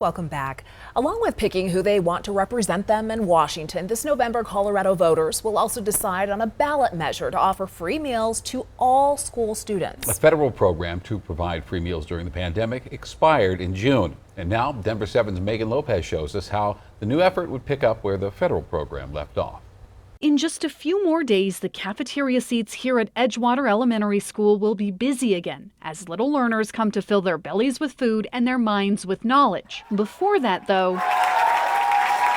Welcome back. Along with picking who they want to represent them in Washington, this November Colorado voters will also decide on a ballot measure to offer free meals to all school students. A federal program to provide free meals during the pandemic expired in June. And now Denver 7's Megan Lopez shows us how the new effort would pick up where the federal program left off. In just a few more days, the cafeteria seats here at Edgewater Elementary School will be busy again as little learners come to fill their bellies with food and their minds with knowledge. Before that, though,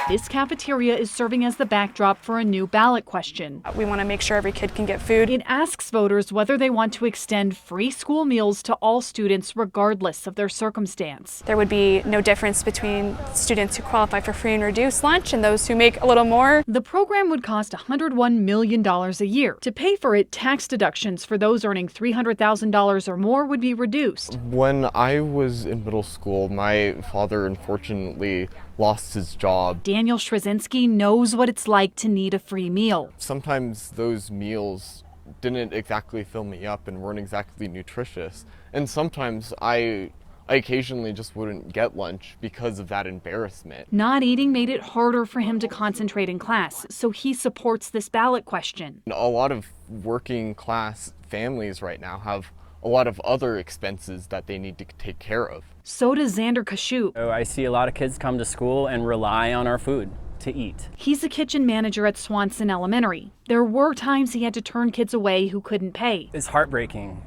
this cafeteria is serving as the backdrop for a new ballot question. We want to make sure every kid can get food. It asks voters whether they want to extend free school meals to all students regardless of their circumstance. There would be no difference between students who qualify for free and reduced lunch and those who make a little more. The program would cost $101 million a year. To pay for it, tax deductions for those earning $300,000 or more would be reduced. When I was in middle school, my father unfortunately lost his job. Daniel Shrezinski knows what it's like to need a free meal. Sometimes those meals didn't exactly fill me up and weren't exactly nutritious. And sometimes I occasionally just wouldn't get lunch because of that embarrassment. Not eating made it harder for him to concentrate in class, so he supports this ballot question. A lot of working class families right now have a lot of other expenses that they need to take care of. So does Xander Kashoop. I see a lot of kids come to school and rely on our food to eat. He's a kitchen manager at Swanson Elementary. There were times he had to turn kids away who couldn't pay. It's heartbreaking.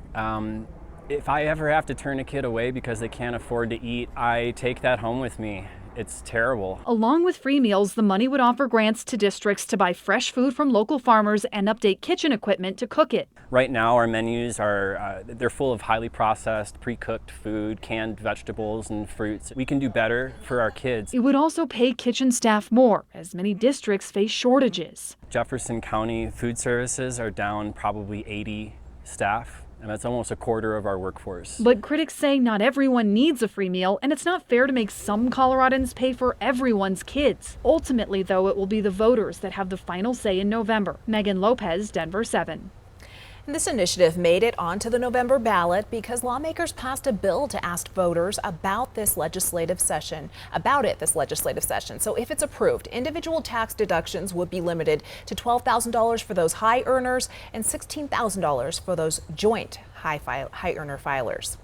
If I ever have to turn a kid away because they can't afford to eat, I take that home with me. It's terrible. Along with free meals, the money would offer grants to districts to buy fresh food from local farmers and update kitchen equipment to cook it. Right now our menus are they're full of highly processed, pre-cooked food, canned vegetables and fruits. We can do better for our kids. It would also pay kitchen staff more, as many districts face shortages. Jefferson County food services are down probably 80 staff. And that's almost a quarter of our workforce. But critics say not everyone needs a free meal, and it's not fair to make some Coloradans pay for everyone's kids. Ultimately, though, it will be the voters that have the final say in November. Megan Lopez, Denver 7. And this initiative made it onto the November ballot because lawmakers passed a bill to ask voters about this legislative session. So if it's approved, individual tax deductions would be limited to $12,000 for those high earners and $16,000 for those joint high earner filers.